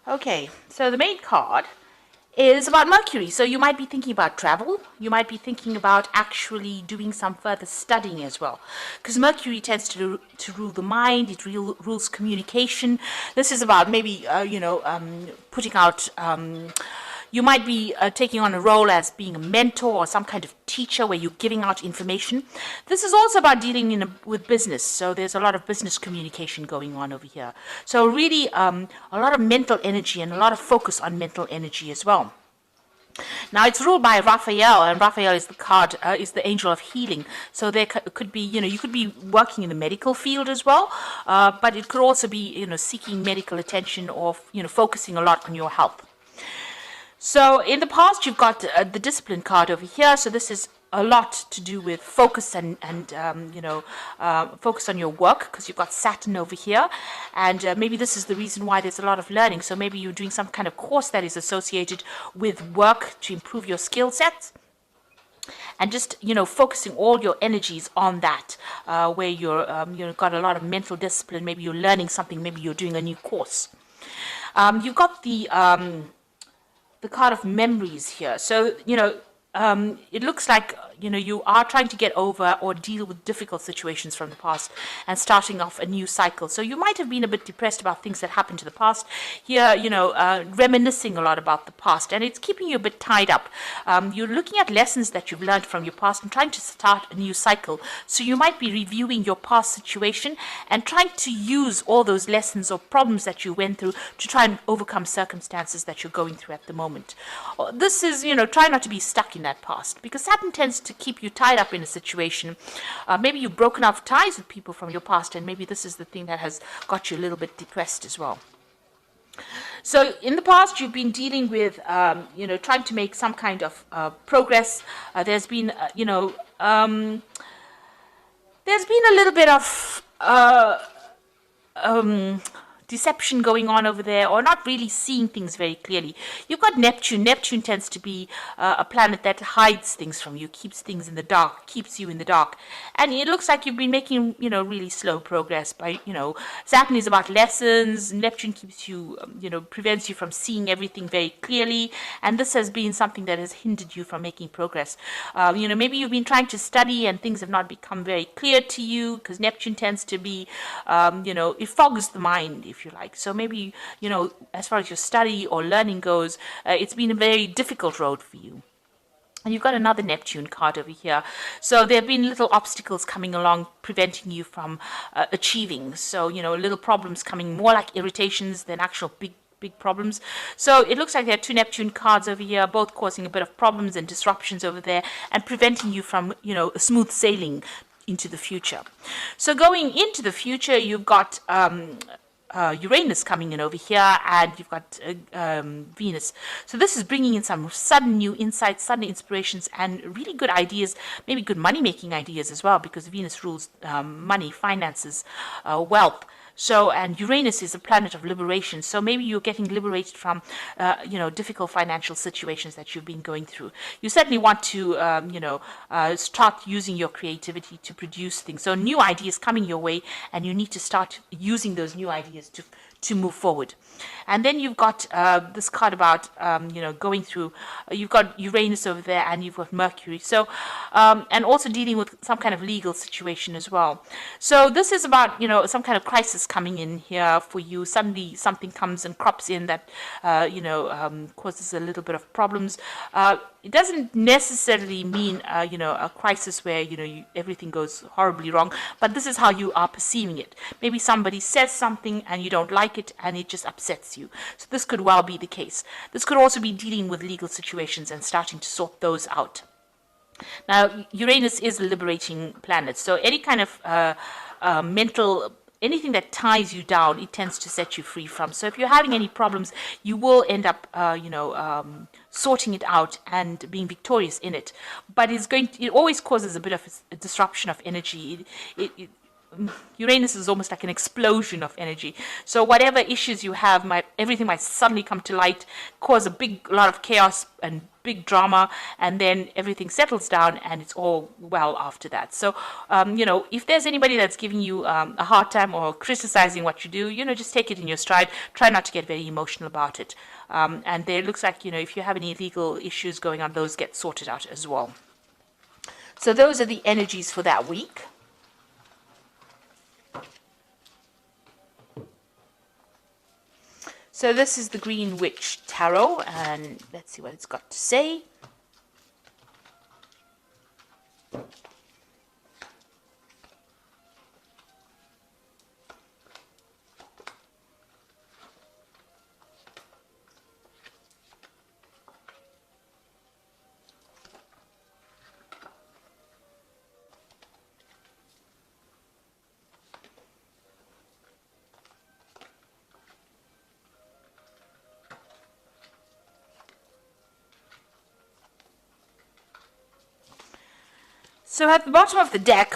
Okay, so the main card is about Mercury. So you might be thinking about travel. You might be thinking about actually doing some further studying as well. Because Mercury tends to rule the mind, it rules communication. This is about maybe, putting out. You might be taking on a role as being a mentor or some kind of teacher where you're giving out information. This is also about dealing with business. So there's a lot of business communication going on over here. So really a lot of mental energy and a lot of focus on mental energy as well. Now it's ruled by Raphael, and Raphael is the card, is the angel of healing. So there could be, you could be working in the medical field as well, but it could also be, seeking medical attention or, focusing a lot on your health. So in the past, you've got the discipline card over here. So this is a lot to do with focus and focus on your work, because you've got Saturn over here, and maybe this is the reason why there's a lot of learning. So maybe you're doing some kind of course that is associated with work to improve your skill sets, and just focusing all your energies on that, where you're got a lot of mental discipline. Maybe you're learning something. Maybe you're doing a new course. You've got the card of memories here. So it looks like you are trying to get over or deal with difficult situations from the past and starting off a new cycle. So you might have been a bit depressed about things that happened to the past. Here, reminiscing a lot about the past, and it's keeping you a bit tied up. You're looking at lessons that you've learned from your past and trying to start a new cycle. So you might be reviewing your past situation and trying to use all those lessons or problems that you went through to try and overcome circumstances that you're going through at the moment. This is, try not to be stuck in that past, because Saturn tends to keep you tied up in a situation. Maybe you've broken off ties with people from your past, and maybe this is the thing that has got you a little bit depressed as well. So in the past, you've been dealing with, trying to make some kind of progress. There's been, there's been a little bit of deception going on over there, or not really seeing things very clearly. You've got Neptune. Neptune tends to be a planet that hides things from you, keeps things in the dark, keeps you in the dark. And it looks like you've been making, really slow progress by, Saturn is about lessons. Neptune keeps you, prevents you from seeing everything very clearly. And this has been something that has hindered you from making progress. Maybe you've been trying to study and things have not become very clear to you, because Neptune tends to be, it fogs the mind, if you like. So maybe, as far as your study or learning goes, it's been a very difficult road for you. And you've got another Neptune card over here. So there have been little obstacles coming along, preventing you from achieving. So, little problems coming, more like irritations than actual big problems. So it looks like there are two Neptune cards over here, both causing a bit of problems and disruptions over there, and preventing you from, a smooth sailing into the future. So going into the future, you've got Uranus coming in over here, and you've got Venus. So this is bringing in some sudden new insights, sudden inspirations, and really good ideas, maybe good money-making ideas as well, because Venus rules money, finances, wealth. So, and Uranus is a planet of liberation. So maybe you're getting liberated from, difficult financial situations that you've been going through. You certainly want to, start using your creativity to produce things. So new ideas coming your way, and you need to start using those new ideas to move forward. And then you've got this card about, going through, you've got Uranus over there, and you've got Mercury. So, and also dealing with some kind of legal situation as well. So this is about, some kind of crisis coming in here for you. Suddenly something comes and crops in that, causes a little bit of problems. It doesn't necessarily mean, a crisis where, everything goes horribly wrong, but this is how you are perceiving it. Maybe somebody says something and you don't like it, and it just upsets you. So this could well be the case. This could also be dealing with legal situations and starting to sort those out. Now, Uranus is a liberating planet, so any kind of mental, anything that ties you down, it tends to set you free from. So if you're having any problems, you will end up, sorting it out and being victorious in it. But it always causes a bit of a disruption of energy. Uranus is almost like an explosion of energy. So whatever issues you have, everything might suddenly come to light, cause a lot of chaos and big drama, and then everything settles down and it's all well after that. So, if there's anybody that's giving you a hard time or criticizing what you do, just take it in your stride. Try not to get very emotional about it. And there looks like, if you have any legal issues going on, those get sorted out as well. So those are the energies for that week. So this is the Green Witch Tarot, and let's see what it's got to say. So at the bottom of the deck,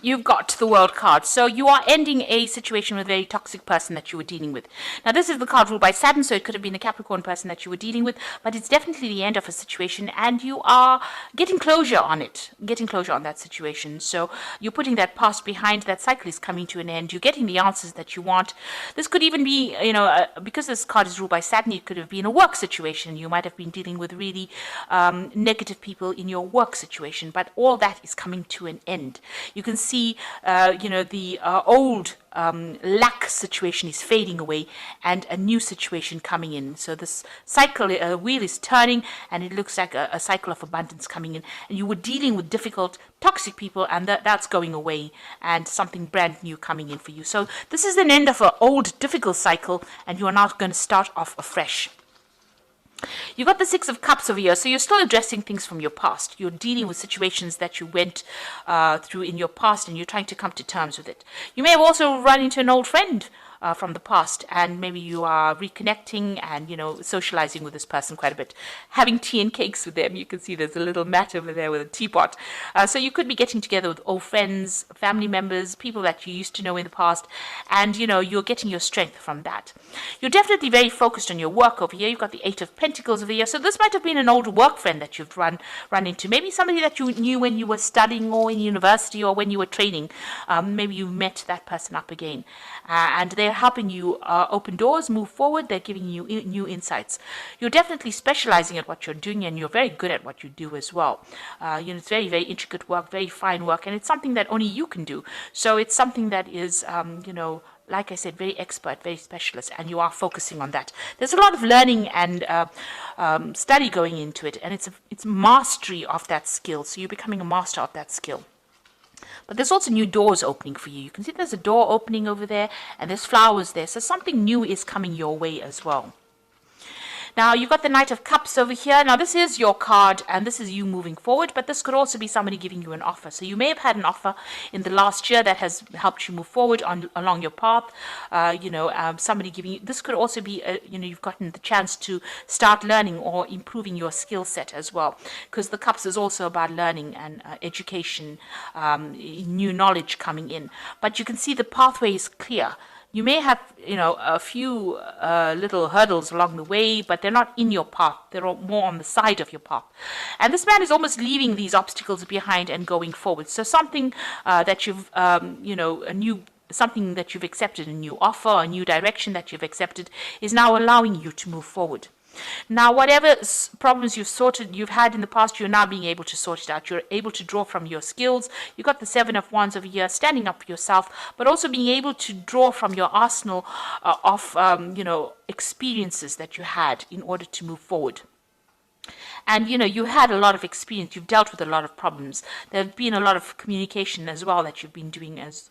you've got the World card. So you are ending a situation with a very toxic person that you were dealing with. Now this is the card ruled by Saturn, so it could have been a Capricorn person that you were dealing with, but it's definitely the end of a situation and you are getting closure on it, getting closure on that situation. So you're putting that past behind, that cycle is coming to an end, you're getting the answers that you want. This could even be, because this card is ruled by Saturn, it could have been a work situation. You might have been dealing with really negative people in your work situation, but all that is coming to an end. You can see, the old lack situation is fading away and a new situation coming in. So this cycle, wheel is turning and it looks like a cycle of abundance coming in. And you were dealing with difficult, toxic people and that's going away and something brand new coming in for you. So this is an end of an old, difficult cycle and you are now going to start off afresh. You've got the Six of Cups over here, so you're still addressing things from your past. You're dealing with situations that you went through in your past and you're trying to come to terms with it. You may have also run into an old friend from the past and maybe you are reconnecting and, socializing with this person quite a bit. Having tea and cakes with them. You can see there's a little mat over there with a teapot. So you could be getting together with old friends, family members, people that you used to know in the past and, you're getting your strength from that. You're definitely very focused on your work over here. You've got the Eight of Pentacles over here. So this might have been an old work friend that you've run into. Maybe somebody that you knew when you were studying or in university or when you were training. Maybe you met that person up again. And they're helping you open doors, move forward. They're giving you new insights. You're definitely specializing at what you're doing and you're very good at what you do as well. It's very, very intricate work, very fine work, and it's something that only you can do. So it's something that is, like I said, very expert, very specialist, and you are focusing on that. There's a lot of learning and study going into it, and it's mastery of that skill. So you're becoming a master of that skill. But there's also new doors opening for you. You can see there's a door opening over there, and there's flowers there. So something new is coming your way as well. Now, you've got the Knight of Cups over here. Now, this is your card, and this is you moving forward, but this could also be somebody giving you an offer. So you may have had an offer in the last year that has helped you move forward along your path. Somebody giving you, this could also be, you've gotten the chance to start learning or improving your skill set as well, because the Cups is also about learning and education, new knowledge coming in. But you can see the pathway is clear. You may have, a few little hurdles along the way, but they're not in your path. They're more on the side of your path. And this man is almost leaving these obstacles behind and going forward. So something that you've, something that you've accepted, a new offer, a new direction that you've accepted is now allowing you to move forward. Now, whatever problems you've had in the past, you're now being able to sort it out. You're able to draw from your skills. You've got the Seven of Wands over here, standing up for yourself, but also being able to draw from your arsenal of, experiences that you had in order to move forward. And, you had a lot of experience. You've dealt with a lot of problems. There have been a lot of communication as well that you've been doing as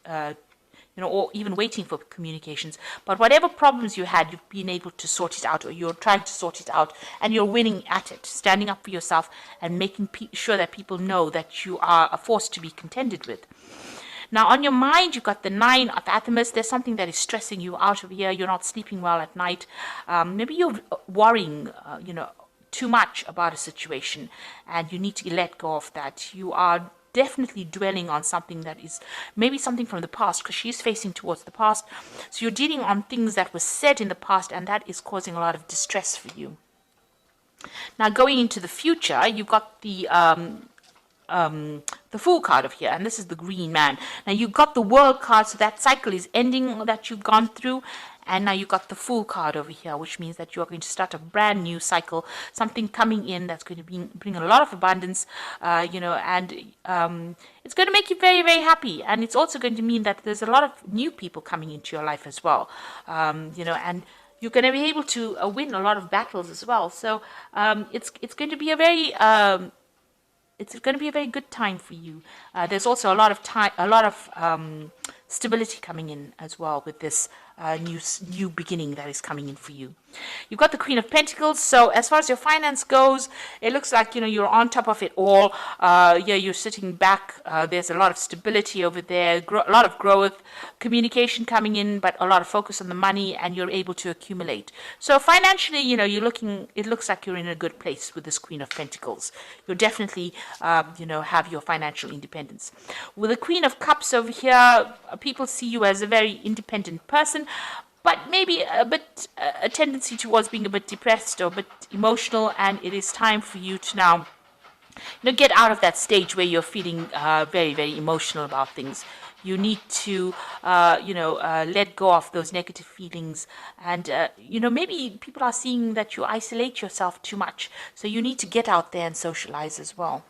or even waiting for communications. But whatever problems you had, you've been able to sort it out, or you're trying to sort it out, and you're winning at it, standing up for yourself and making sure that people know that you are a force to be contended with. Now, on your mind, you've got the Nine of Athemus. There's something that is stressing you out of here. You're not sleeping well at night. Maybe you're worrying, too much about a situation, and you need to let go of that. You are definitely dwelling on something that is maybe something from the past, because she's facing towards the past. So you're dealing on things that were said in the past, and that is causing a lot of distress for you. Now, going into the future, you've got the Fool card of here, and this is the Green Man. Now you've got the World card, so that cycle is ending that you've gone through, and now you've got the Fool card over here, which means that you are going to start a brand new cycle, something coming in that's going to bring a lot of abundance, and it's going to make you very, very happy. And it's also going to mean that there's a lot of new people coming into your life as well, and you're going to be able to win a lot of battles as well. So it's going to be a very it's going to be a very good time for you. There's also a lot of time, a lot of stability coming in as well with this new beginning that is coming in for you. You've got the Queen of Pentacles. So as far as your finance goes, it looks like you're on top of it all. You're sitting back. There's a lot of stability over there, a lot of growth, communication coming in, but a lot of focus on the money, and you're able to accumulate. So financially, you're looking. It looks like you're in a good place with this Queen of Pentacles. You'll definitely, have your financial independence. With the Queen of Cups over here, people see you as a very independent person, but maybe a tendency towards being a bit depressed or a bit emotional, and it is time for you to now get out of that stage where you're feeling very, very emotional about things. You need to let go of those negative feelings, and maybe people are seeing that you isolate yourself too much, so you need to get out there and socialize as well.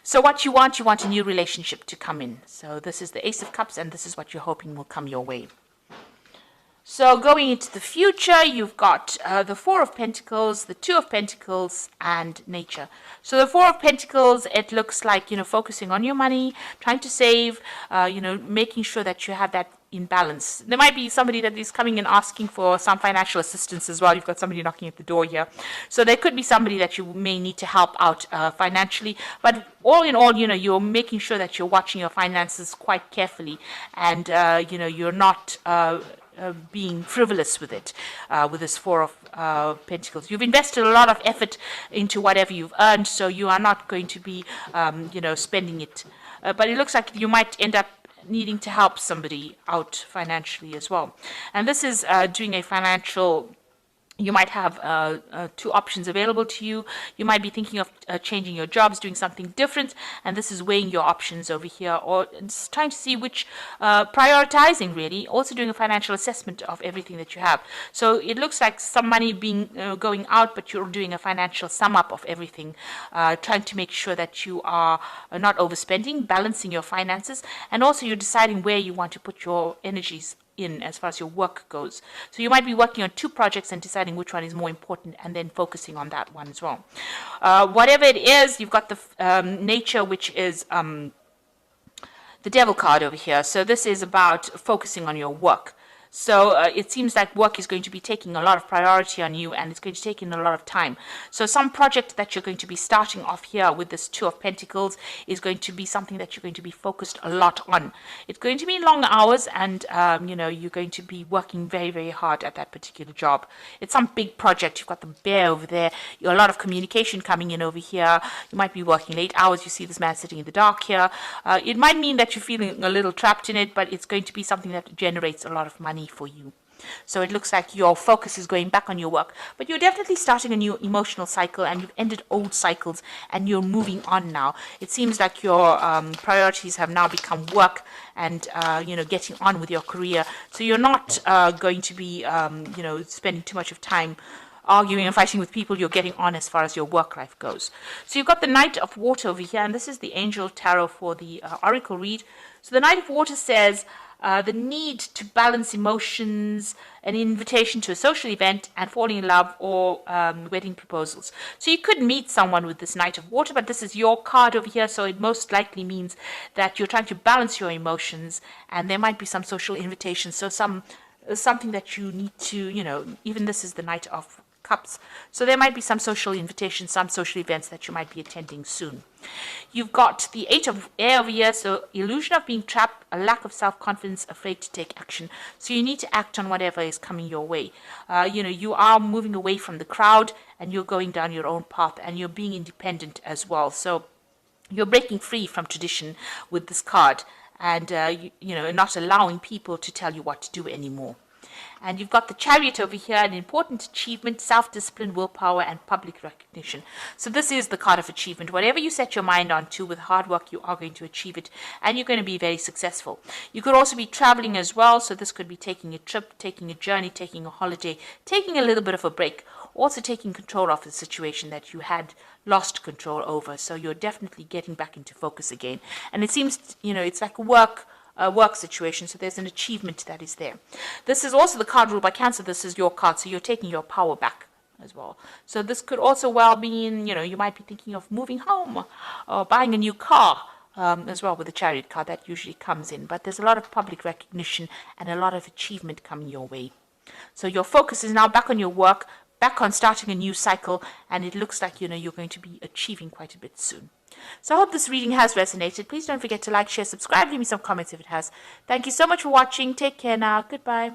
So what you want a new relationship to come in. So this is the Ace of Cups, and this is what you're hoping will come your way. So going into the future, you've got the Four of Pentacles, the Two of Pentacles, and Nature. So the Four of Pentacles, it looks like, focusing on your money, trying to save, making sure that you have that in balance. There might be somebody that is coming and asking for some financial assistance as well. You've got somebody knocking at the door here. So there could be somebody that you may need to help out financially. But all in all, you're making sure that you're watching your finances quite carefully, and, you're not being frivolous with it, with this Four of Pentacles. You've invested a lot of effort into whatever you've earned, so you are not going to be, spending it. But it looks like you might end up needing to help somebody out financially as well. And this is doing a financial. You might have two options available to you. You might be thinking of changing your jobs, doing something different, and this is weighing your options over here, or it's trying to see which, prioritizing really, also doing a financial assessment of everything that you have. So it looks like some money being going out, but you're doing a financial sum up of everything, trying to make sure that you are not overspending, balancing your finances, and also you're deciding where you want to put your energies in as far as your work goes. So you might be working on two projects and deciding which one is more important, and then focusing on that one as well. Whatever it is, you've got the Nature, which is the Devil card over here. So this is about focusing on your work. So it seems like work is going to be taking a lot of priority on you, and it's going to take in a lot of time. So some project that you're going to be starting off here with this Two of Pentacles is going to be something that you're going to be focused a lot on. It's going to be long hours, and you're going to be working very, very hard at that particular job. It's some big project. You've got the Bear over there. You've got a lot of communication coming in over here. You might be working late hours. You see this man sitting in the dark here. It might mean that you're feeling a little trapped in it, but it's going to be something that generates a lot of money for you. So it looks like your focus is going back on your work, but you're definitely starting a new emotional cycle, and you've ended old cycles, and you're moving on now. It seems like your priorities have now become work and getting on with your career. So you're not going to be spending too much of time arguing and fighting with people. You're getting on as far as your work life goes. So you've got the Knight of Water over here, and this is the Angel Tarot for the Oracle read. So the Knight of Water says the need to balance emotions, an invitation to a social event, and falling in love, or wedding proposals. So you could meet someone with this Knight of Water, but this is your card over here, so it most likely means that you're trying to balance your emotions, and there might be some social invitations. So something that you need to, even this is the Knight of Cups. So there might be some social invitations, some social events that you might be attending soon. You've got the Eight of Air over here, so illusion of being trapped, a lack of self-confidence, afraid to take action. So you need to act on whatever is coming your way. You are moving away from the crowd, and you're going down your own path, and you're being independent as well. So You're breaking free from tradition with this card, and not allowing people to tell you what to do anymore. And you've got the Chariot over here, an important achievement, self-discipline, willpower, and public recognition. So this is the card of achievement. Whatever you set your mind on to with hard work, you are going to achieve it, and you're going to be very successful. You could also be traveling as well. So this could be taking a trip, taking a journey, taking a holiday, taking a little bit of a break, also taking control of the situation that you had lost control over. So you're definitely getting back into focus again. And it seems, it's like a work situation, so there's an achievement that is there. This is also the card ruled by Cancer. This is your card, so you're taking your power back as well. So this could also well mean, you might be thinking of moving home or buying a new car as well with the Chariot card. That usually comes in. But there's a lot of public recognition and a lot of achievement coming your way. So your focus is now back on your work, back on starting a new cycle, and it looks like, you're going to be achieving quite a bit soon. So I hope this reading has resonated. Please don't forget to like, share, subscribe, leave me some comments if it has. Thank you so much for watching. Take care now. Goodbye.